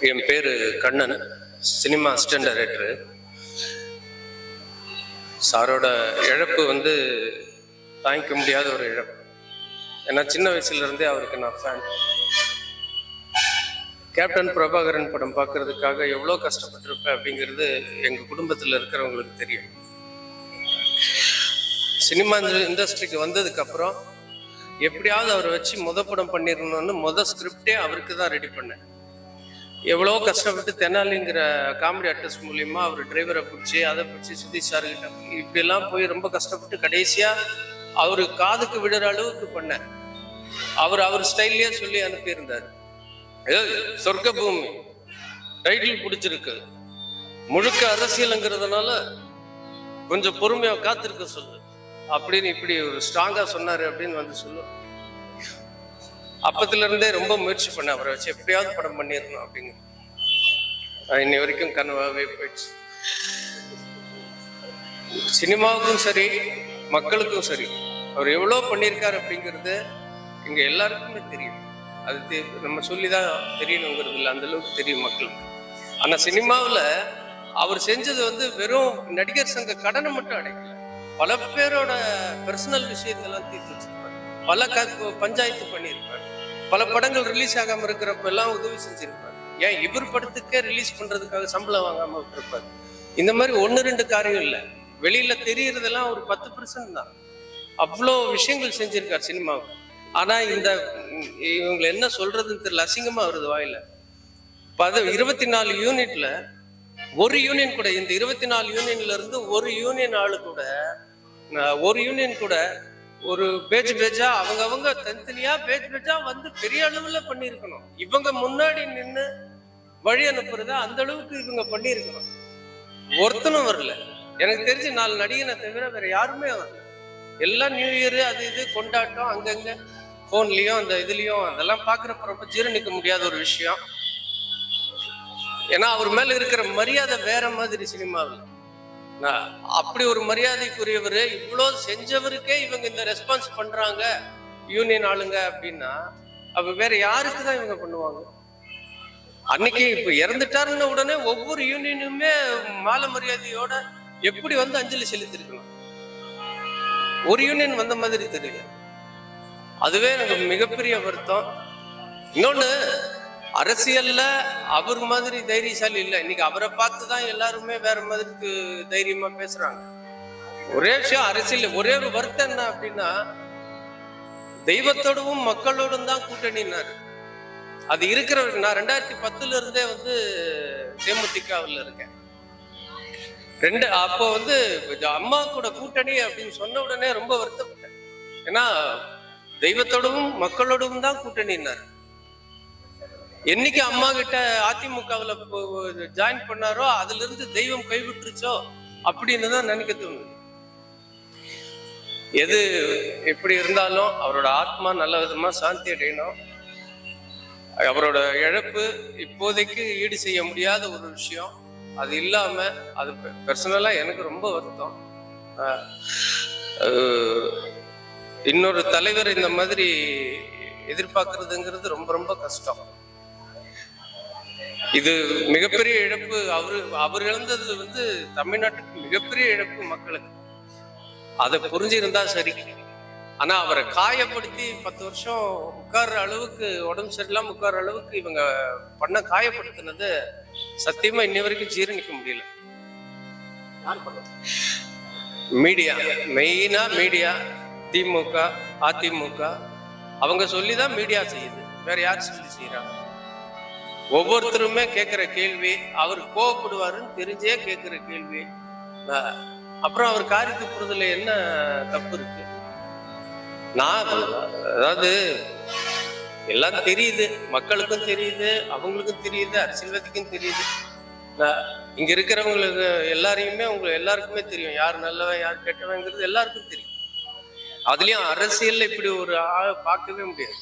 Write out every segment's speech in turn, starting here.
என் பேர் Kannan, cinema assistant director. சாரோட இழப்பு தாங்கிக்க முடியாத ஒரு இழப்பு. ஏன்னா சின்ன வயசுலேருந்தே அவருக்கு நான் ஃபேன். கேப்டன் பிரபாகரன் படம் பார்க்கறதுக்காக எவ்வளோ கஷ்டப்பட்டிருப்பேன் அப்படிங்கிறது எங்கள் குடும்பத்தில் இருக்கிறவங்களுக்கு தெரியும். சினிமா இண்டஸ்ட்ரிக்கு வந்ததுக்கப்புறம் எப்படியாவது அவரை வச்சு படம் பண்ணிடணும்னு ஸ்கிரிப்டே அவருக்கு தான் ரெடி பண்ணேன். எவ்வளோ கஷ்டப்பட்டு தெனாலிங்கிற காமெடி ஆர்டிஸ்ட் மூலியமா அவர் டிரைவரை பிடிச்சி அதை பிடிச்சி சுதீஷ் சார்கிட்ட இப்படிலாம் போய் ரொம்ப கஷ்டப்பட்டு கடைசியா அவரு காதுக்கு விடுற அளவுக்கு பண்ணேன். அவர் ஸ்டைல்லையே சொல்லி அனுப்பியிருந்தார். சொர்க்க பூமி டைட்டில் பிடிச்சிருக்கு, முழுக்க அரசியலுங்கிறதுனால கொஞ்சம் பொறுமையா காத்திருக்க சொல்லு அப்படின்னு இப்படி ஒரு ஸ்ட்ராங்கா சொன்னாரு அப்படின்னு சொல்லு. அப்பத்துல இருந்தே ரொம்ப முயற்சி பண்ண அவரை வச்சு எப்படியாவது படம் பண்ணிடணும் அப்படிங்க. இன்னை வரைக்கும் கனவாவே போயிடுச்சு. சினிமாவுக்கும் சரி மக்களுக்கும் சரி அவர் எவ்வளவு பண்ணியிருக்காரு அப்படிங்கிறது இங்க எல்லாருக்குமே தெரியும். அது நம்ம சொல்லிதான் தெரியணுங்கிறது இல்லை, அந்த அளவுக்கு தெரியும் மக்களுக்கு. ஆனா சினிமாவில் அவர் செஞ்சது வெறும் நடிகர் சங்க கடனை மட்டும் அடைக்கல, பல பேரோட பர்சனல் விஷயத்தெல்லாம் தீர்த்து வச்சிருப்பார், பல பஞ்சாயத்து பண்ணியிருப்பார், பல படங்கள் ரிலீஸ் ஆகாம இருக்கிறப்ப எல்லாம் உதவி செஞ்சிருப்பார். ஏன் இவர் படத்துக்கே ரிலீஸ் பண்றதுக்காக சம்பளம் வாங்காம விட்டுருப்பார். இந்த மாதிரி 1-2 காரியம் இல்லை, வெளியில தெரியறதெல்லாம் ஒரு 10% தான். அவ்வளோ விஷயங்கள் செஞ்சிருக்கார் சினிமாவுக்கு. ஆனா இவங்களை என்ன சொல்றதுன்னு தெரியல, அசிங்கமா வருது வாயில. 24 யூனிட்ல ஒரு யூனியன் கூட, இந்த 24 யூனியன்ல இருந்து ஒரு யூனியன் ஆளு கூட, ஒரு யூனியன் கூட ஒரு பேஜா அவங்க தனித்தனியா பேஜா பெரிய அளவுல பண்ணிருக்கணும். இவங்க முன்னாடி நின்று வழி அனுப்புறத அந்த அளவுக்கு இவங்க பண்ணிருக்கணும். ஒருத்தனும் வரல. எனக்கு தெரிஞ்சு 4 நடிகனை தவிர வேற யாருமே வரல. எல்லாம் நியூ இயர் அது இது கொண்டாட்டம், அங்கங்க போன்லயும் அந்த இதுலயும் அதெல்லாம் பாக்குறப்ப ரொம்ப ஜீரணிக்க முடியாத ஒரு விஷயம். ஏன்னா அவர் மேல இருக்கிற மரியாதை வேற மாதிரி. சினிமாவில் அப்படி ஒரு மரியாதைக்குரியவர், இவ்வளோ செஞ்சவருக்கே இவங்க இந்த ரெஸ்பான்ஸ் பண்றாங்க யூனியன் ஆளுங்க அப்படின்னா அப்ப வேற யாருக்கு தான் இவங்க பண்ணுவாங்க? அன்னைக்கு இப்ப இறந்துட்டாருன்னு உடனே ஒவ்வொரு யூனியனுமே மாலை மரியாதையோட எப்படி அஞ்சலி செலுத்திருக்கணும். ஒரு யூனியன் வந்த மாதிரி தெரியல. அதுவே எனக்கு மிகப்பெரிய வருத்தம். இன்னொன்னு, அரசியல்ல அவர் மாதிரி தைரியசாலி இல்லை. இன்னைக்கு அவரை பார்த்துதான் எல்லாருமே வேற மாதிரி தைரியமா பேசுறாங்க. ஒரே விஷயம், அரசியல் ஒரே ஒரு வருத்தம் என்ன அப்படின்னா, தெய்வத்தோடவும் மக்களோடும் தான் கூட்டணினாரு. அது இருக்கிறவருக்கு நான் 2010 இருந்தே தேமுதிகவில் இருக்கேன். அப்போ அம்மா கூட கூட்டணி அப்படின்னு சொன்ன உடனே ரொம்ப வருத்தப்பட்டேன். ஏன்னா தெய்வத்தோடவும் மக்களோடவும் தான் கூட்டணினாரு. என்னைக்கு அம்மா கிட்ட அதிமுகவுல ஜாயின் பண்ணாரோ அதுல இருந்து தெய்வம் கைவிட்டுருச்சோ அப்படின்னு தான் நினைக்க தோணுது. எது எப்படி இருந்தாலும் அவரோட ஆத்மா நல்ல விதமா சாந்தி அடையணும். அவரோட இழப்பு இப்போதைக்கு ஈடு செய்ய முடியாத ஒரு விஷயம். அது இல்லாம அது பர்சனலா எனக்கு ரொம்ப வருத்தம். இன்னொரு தலைவர் இந்த மாதிரி எதிர்பார்க்கறதுங்கிறது ரொம்ப ரொம்ப கஷ்டம். இது மிகப்பெரிய இழப்பு. அவர் இழந்தது தமிழ்நாட்டுக்கு மிகப்பெரிய இழப்பு, மக்களுக்கு. அதை புரிஞ்சிருந்தா சரி. ஆனா அவரை காயப்படுத்தி 10 வருஷம் உட்கார்ற அளவுக்கு, உடம்பு சரியில்லாம உட்கார்ற அளவுக்கு இவங்க பண்ண காயப்படுத்தினது சத்தியமா இன்னி வரைக்கும் ஜீரணிக்க முடியல. மீடியா, மெயினா மீடியா, திமுக அதிமுக அவங்க சொல்லிதான் மீடியா செய்யுது. வேற யார் சொல்லி செய்யறாங்க? ஒவ்வொருத்தருமே கேட்கிற கேள்வி, அவர் கோவப்படுவாருன்னு தெரிஞ்சே கேட்கிற கேள்வி. அப்புறம் அவர் காரியத்து போறதுல என்ன தப்பு இருக்கு? அதாவது எல்லாம் தெரியுது, மக்களுக்கும் தெரியுது, அவங்களுக்கும் தெரியுது, அரசியல்வாதிக்கும் தெரியுது. இங்க இருக்கிறவங்களுக்கு எல்லாரையுமே எல்லாருக்குமே தெரியும், யார் நல்லவன் யார் கெட்டவங்கிறது எல்லாருக்கும் தெரியும். அதுலயும் அரசியல்ல இப்படி ஒரு பார்க்கவே முடியாது.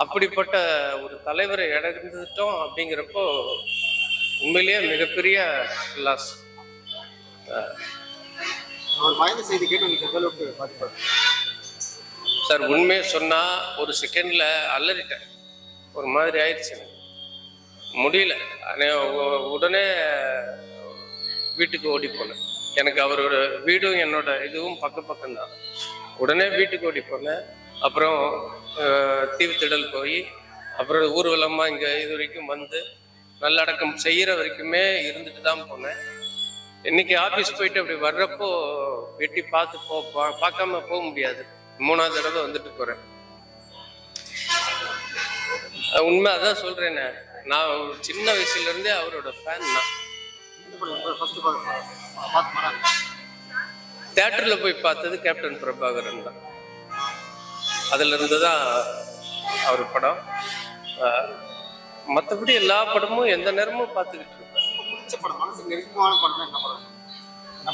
அப்படிப்பட்ட ஒரு தலைவரை இழந்துட்டோம் அப்படிங்கிறப்போ உண்மையிலேயே மிகப்பெரிய லாஸ். சார் உண்மையை சொன்னா ஒரு செகண்ட்ல அலறிட்டேன், ஒரு மாதிரி ஆயிடுச்சு. முடியல. உடனே வீட்டுக்கு ஓடி போனேன். எனக்கு அவரோட வீடும் என்னோட இதுவும் பக்கம்தான். உடனே வீட்டுக்கு ஓடி போனேன். அப்புறம் தீவுத்திடல் போய் அப்புறம் ஊர்வலமாக இங்கே இது வரைக்கும் வந்து நல்லடக்கம் செய்கிற வரைக்குமே இருந்துட்டு தான் போனேன். இன்னைக்கு ஆஃபீஸ் போயிட்டு அப்படி வர்றப்போ வெட்டி பார்க்காம போக முடியாது. 3வது தடவை வந்துட்டு போகிறேன். உண்மை அதான் சொல்கிறேனே, நான் சின்ன வயசுலேருந்தே அவரோட ஃபேன் தான். தியேட்டரில் போய் பார்த்தது கேப்டன் பிரபாகரன் தான். அதுலேருந்து தான் அவர் படம். மற்றபடி எல்லா படமும் எந்த நேரமும் பார்த்துக்கிட்டு இருப்பேன்.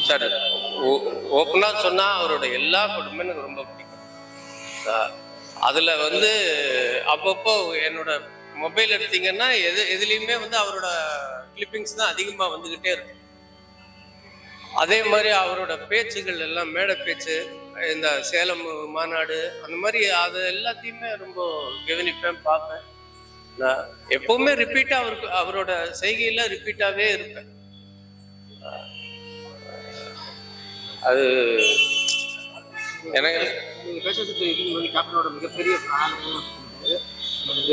சார், ஓப்பனாக சொன்னால் அவரோட எல்லா படமும் எனக்கு ரொம்ப பிடிக்கும். அதில் அப்பப்போ என்னோட மொபைல் எடுத்தீங்கன்னா எதுலேயுமே அவரோட கிளிப்பிங்ஸ் தான் அதிகமாக வந்துக்கிட்டே இருக்கும். அதே மாதிரி அவரோட பேச்சுகள் எல்லாம், மேடை பேச்சு, இந்த சேலம் மாநாடு, அந்த மாதிரி அது எல்லாத்தையுமே ரொம்ப கவனிப்பேன், பார்ப்பேன். நான் எப்பவுமே ரிப்பீட்டா அவரோட செய்கையில ரிப்பீட்டாவே இருப்பேன். அது எனக்கு கேப்டனோட மிகப்பெரிய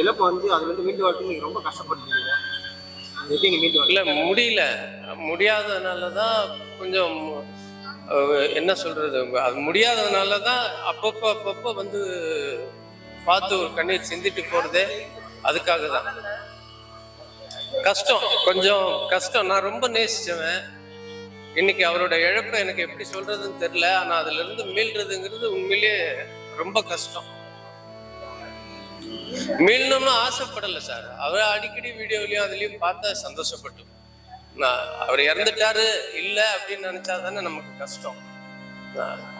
இழப்பு அதுல மீண்டு வாழ்க்கை ரொம்ப கஷ்டப்பட்டு இல்ல, முடியாததுனாலதான் கொஞ்சம் என்ன சொல்றது, அது முடியாததுனாலதான் அப்பப்போ பார்த்து ஒரு கண்ணீர் சிந்திட்டு போறதே அதுக்காக தான். கொஞ்சம் கஷ்டம். நான் ரொம்ப நேசிச்சவன். இன்னைக்கு அவரோட இழப்பை எனக்கு எப்படி சொல்றதுன்னு தெரியல. ஆனா அதுல இருந்து மீள்றதுங்கிறது உண்மையிலேயே ரொம்ப கஷ்டம். மீளணும்னு ஆசைப்படலை சார். அவர் அடிக்கடி வீடியோலயும் அதுலயும் பார்த்தா சந்தோஷப்பட்டு, அவர் இறந்துட்டாரு இல்லை அப்படின்னு நினைச்சா தானே நமக்கு கஷ்டம்.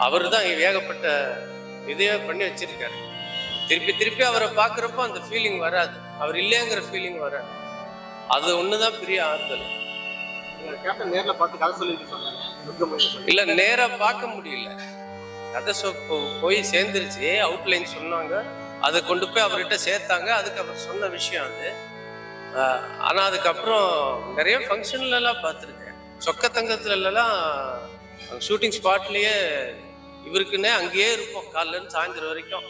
அவரு தான் ஏகப்பட்ட இதையே பண்ணி வச்சிருக்காரு. திருப்பி அவரை பார்க்குறப்போ அந்த ஃபீலிங் வராது, அவர் இல்லைங்கிற ஃபீலிங் வராது. அது ஒண்ணுதான் பெரிய ஆறுதல். நேரில் பார்த்து கதை சொல்லி இல்லை, நேராக பார்க்க முடியல. கதை போய் சேர்ந்துருச்சு, அவுட்லைன் சொன்னாங்க, அதை கொண்டு போய் அவர்கிட்ட சேர்த்தாங்க. அதுக்கு அவர் சொன்ன விஷயம் அது. ஆனால் அதுக்கப்புறம் நிறைய ஃபங்க்ஷன்லாம் பார்த்துருக்கேன். சொக்கத்தங்கத்துலலாம் ஷூட்டிங் ஸ்பாட்லேயே இவருக்குன்னே அங்கேயே இருப்போம், காலையிலேருந்து சாயந்தரம் வரைக்கும்.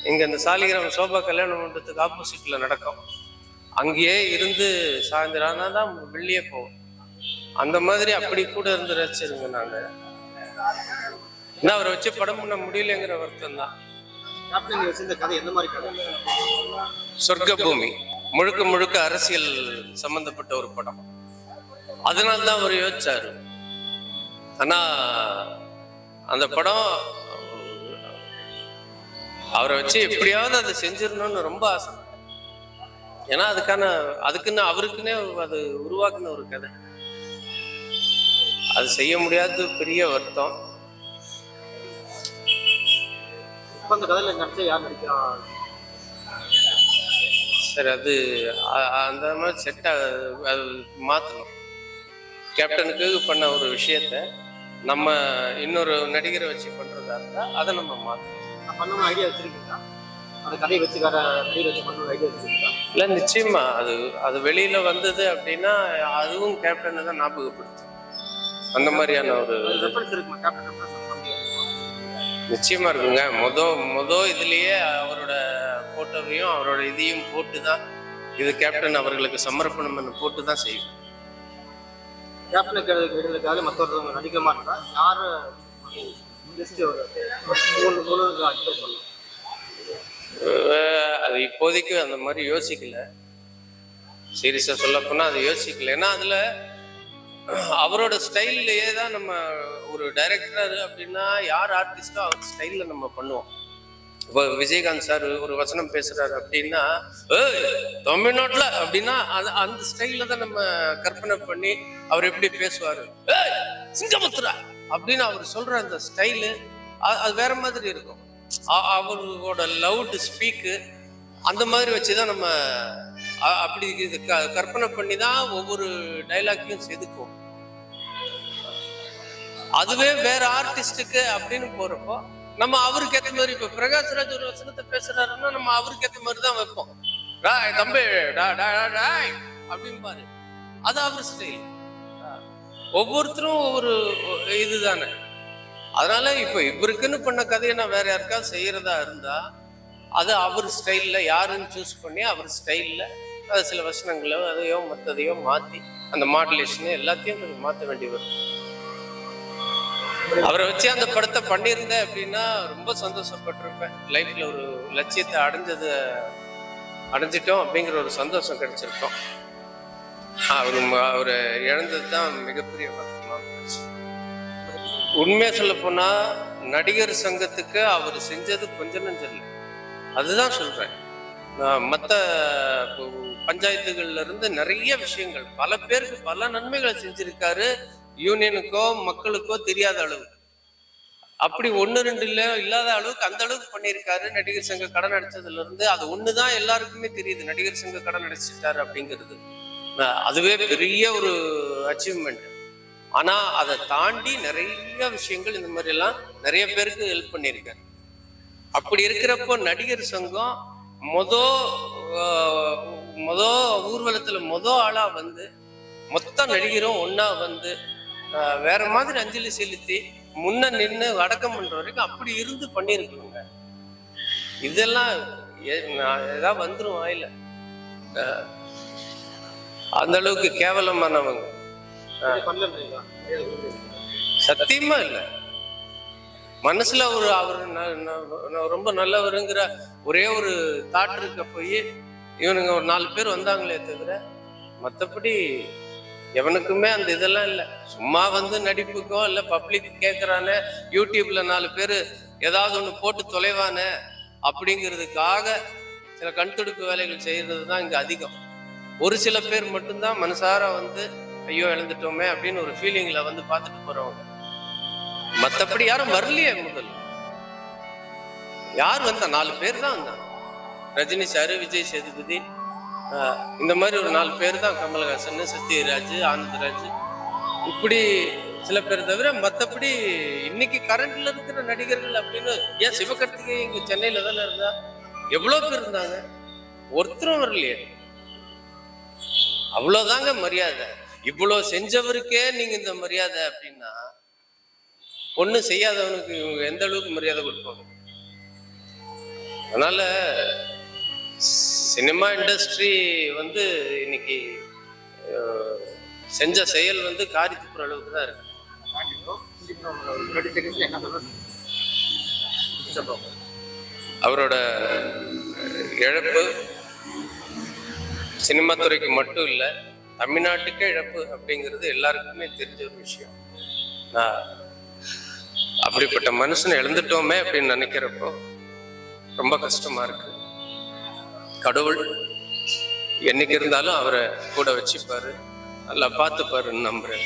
இங்கே இந்த சாலிகிராம சோபா கல்யாண மண்டபத்துக்கு ஆப்போசிட்டில் நடக்கும். அங்கேயே இருந்து சாயந்தரம் ஆனால் தான் வெளியே போவோம். அந்த மாதிரி அப்படி கூட இருந்து ரசிச்சிருங்க. நாங்கள் என்ன அவரை வச்சு படம் பண்ண முடியலங்கிற வருத்தம் தான். சொர்க்க பூமி முழுக்க அரசியல் சம்பந்தப்பட்ட ஒரு படம். அதனால்தான் அவர் யோசிச்சாரு. ஆனா அந்த படம் அவரை வச்சு எப்படியாவது அதை செஞ்சிடணும்னு ரொம்ப ஆசை. ஏன்னா அதுக்குன்னு அவருக்குன்னே அது உருவாக்குன ஒரு கதை. அது செய்ய முடியாத பெரிய வருத்தம். அந்த கதையில நடிச்சா யார் நடிக்கிறா சார்? அது அந்த மாதிரி அது மாற்றணும். கேப்டனுக்கு பண்ண ஒரு விஷயத்த நம்ம இன்னொரு நடிகரை வச்சு பண்றதா இருந்தா அதை நம்ம மாற்றணும். பண்ணணும் ஐடியா வச்சிருக்கீங்களா? அந்த கதையை வச்சு வேற நடிகரை வச்சு பண்ணணும் ஐடியா வச்சிருக்கீங்களா? இல்லை, நிச்சயமா. அது வெளியில வந்தது அப்படின்னா அதுவும் கேப்டனை தான் ஞாபகப்படுத்தும். அந்த மாதிரியான ஒரு நிச்சயமா இருக்குங்க. மொத இதுலயே அவரோட போட்டோவையும் அவரோட இதையும் போட்டுதான் இது கேப்டன் அவர்களுக்கு சமர்ப்பணம் போட்டு தான் செய்யும். கேப்டனுக்கு மற்றவர்கள் நடிக்க மாட்டா யாரு அது இப்போதைக்கு அந்த மாதிரி யோசிக்கல. சீரியஸா சொல்ல போனா அது யோசிக்கல. ஏன்னா அதுல அவரோட ஸ்டைல்லையே தான் நம்ம ஒரு டைரக்டர் அப்படின்னா யார் ஆர்டிஸ்டோ அவர் ஸ்டைல்ல நம்ம பண்ணுவோம். இப்போ விஜயகாந்த் சார் ஒரு வசனம் பேசுறாரு அப்படின்னா தமிழ்நாட்டுல அப்படின்னா அந்த ஸ்டைல்ல தான் நம்ம கற்பனை பண்ணி அவர் எப்படி பேசுவாரு. சிங்கமுத்துரா அப்படின்னு அவர் சொல்ற அந்த ஸ்டைலு அது வேற மாதிரி இருக்கும். அவரோட லவுட் ஸ்பீக்கு அந்த மாதிரி வச்சுதான் நம்ம அப்படி கற்பனை பண்ணி தான் ஒவ்வொரு டைலாக்கையும் செதுக்குவோம். அதுவே வேற ஆர்டிஸ்டுக்கு அப்படின்னு போறப்போ நம்ம அவருக்கு ஏற்ற மாதிரி, இப்ப பிரகாஷ்ராஜ் ஒரு வசனத்தை பேசுறாருன்னா நம்ம அவருக்கு ஏற்ற மாதிரி தான் வைப்போம். டாய் தம்பி டாய் அப்படிம்பாரு. அது அவர் ஸ்டைல். ஒவ்வொருத்தரும் ஒவ்வொரு இதுதானே. அதனால இப்ப இவருக்குன்னு பண்ண கதையை நான் வேற யாருக்காவது செய்யறதா இருந்தா அது அவர் ஸ்டைல்ல யாருன்னு சூஸ் பண்ணி அவர் ஸ்டைல்ல அது சில வசனங்களோ அதையோ மற்றதையோ மாத்தி அந்த மாடுலேஷன் எல்லாத்தையும் கொஞ்சம் மாற்ற வேண்டி வரும். அவரை வச்சு அந்த படத்தை பண்ணியிருந்தேன் அப்படின்னா ரொம்ப சந்தோஷப்பட்டிருப்பேன். லைஃப்ல ஒரு லட்சியத்தை அடைஞ்சிட்டோம் அப்படிங்கிற ஒரு சந்தோஷம் கிடைச்சிருக்கோம். அவரை இழந்தது தான் மிகப்பெரிய வருத்தமாக போச்சு. உண்மையா சொல்ல போனா நடிகர் சங்கத்துக்கு அவர் செஞ்சது கொஞ்சம் நஞ்சம் இல்லை. அதுதான் சொல்றேன். மற்ற பஞ்சாயத்துகள்ல இருந்து நிறைய விஷயங்கள் பல பேருக்கு பல நன்மைகளை செஞ்சிருக்காரு. யூனியனுக்கோ மக்களுக்கோ தெரியாத அளவு, அப்படி 1-2 இல்லாத அளவுக்கு அந்த அளவுக்கு பண்ணியிருக்காரு. நடிகர் சங்க கடன் அடைச்சதுல இருந்து அது ஒண்ணுதான் எல்லாருக்குமே தெரியுது, நடிகர் சங்க கடன் அடைச்சிட்டாரு அப்படிங்கிறது. அதுவே பெரிய ஒரு அச்சீவ்மெண்ட். ஆனா அதை தாண்டி நிறைய விஷயங்கள் இந்த மாதிரி எல்லாம் நிறைய பேருக்கு ஹெல்ப் பண்ணியிருக்காரு. அப்படி இருக்கிறப்போ நடிகர் சங்கம் மொத ஊர்வலத்துல ஆளா வந்து மொத்த நடிகரும் ஒன்னா வந்து வேற மாதிரி அஞ்சலி செலுத்தி முன்ன நின்று அடக்கம் பண்ற வரைக்கும் அப்படி இருந்து பண்ணிருக்கணுங்க. இதெல்லாம் ஏதாவது வந்துரும் வாயில. அந்த அளவுக்கு கேவலமானவங்க சத்தியமா இல்லை. மனசுல அவர் ரொம்ப நல்லவருங்கிற ஒரே ஒரு தாட் இருக்க போய் இவனுங்க ஒரு 4 பேர் வந்தாங்களே தவிர மற்றபடி எவனுக்குமே அந்த இதெல்லாம் இல்லை. சும்மா வந்து நடிப்புக்கோ இல்லை பப்ளிக் கேட்கறானே, யூடியூப்ல 4 பேர் ஏதாவது ஒன்று போட்டு தொலைவானே அப்படிங்கிறதுக்காக சில கண்துடுப்பு வேலைகள் செய்யறது தான் இங்க அதிகம். ஒரு சில பேர் மட்டும்தான் மனசார வந்து ஐயோ இழந்துட்டோமே அப்படின்னு ஒரு ஃபீலிங்ல வந்து பார்த்துட்டு போறவங்க. மற்றபடி யாரும் வரலையே. முதல்ல யார் வந்தா? 4 பேர் தான் வந்தாங்க. ரஜினி சாரு, விஜய் சேதுபதி, இந்த மாதிரி ஒரு 4 பேர் தான். கமல்ஹாசன், சத்யராஜ், ஆனந்தராஜ், இப்படி சில பேர் தவிர மற்றபடி இன்னைக்கு கரண்ட்ல இருக்கிற நடிகர்கள் அப்படின்னு ஏன் சிவகார்த்திகை இங்க சென்னையில தானே இருந்தா, எவ்வளவு பேர் இருந்தாங்க, ஒருத்தரும் வரலையே. அவ்வளவுதாங்க மரியாதை. இவ்வளவு செஞ்சவருக்கே நீங்க இந்த மரியாதை அப்படின்னா ஒண்ணு செய்யாதவனுக்கு இவங்க எந்த அளவுக்கு மரியாதை கொடுப்பாங்க. அதனால சினிமா இண்டஸ்ட்ரி வந்து இன்னைக்கு செஞ்ச செயல் வந்து காரி துப்புற அளவுக்கு தான் இருக்கு. அவரோட இழப்பு சினிமா துறைக்கு மட்டும் இல்லை, தமிழ்நாட்டுக்கே இழப்பு அப்படிங்கிறது எல்லாருக்குமே தெரிஞ்ச ஒரு விஷயம். அப்படிப்பட்ட மனுஷனை இழந்துட்டோமே அப்படின்னு நினைக்கிறப்போ ரொம்ப கஷ்டமா இருக்கு. கடவுள் என்னைக்கு இருந்தாலும் அவரை கூட வச்சுப்பாரு, நல்லா பார்த்துப்பாருன்னு நம்புறேன்.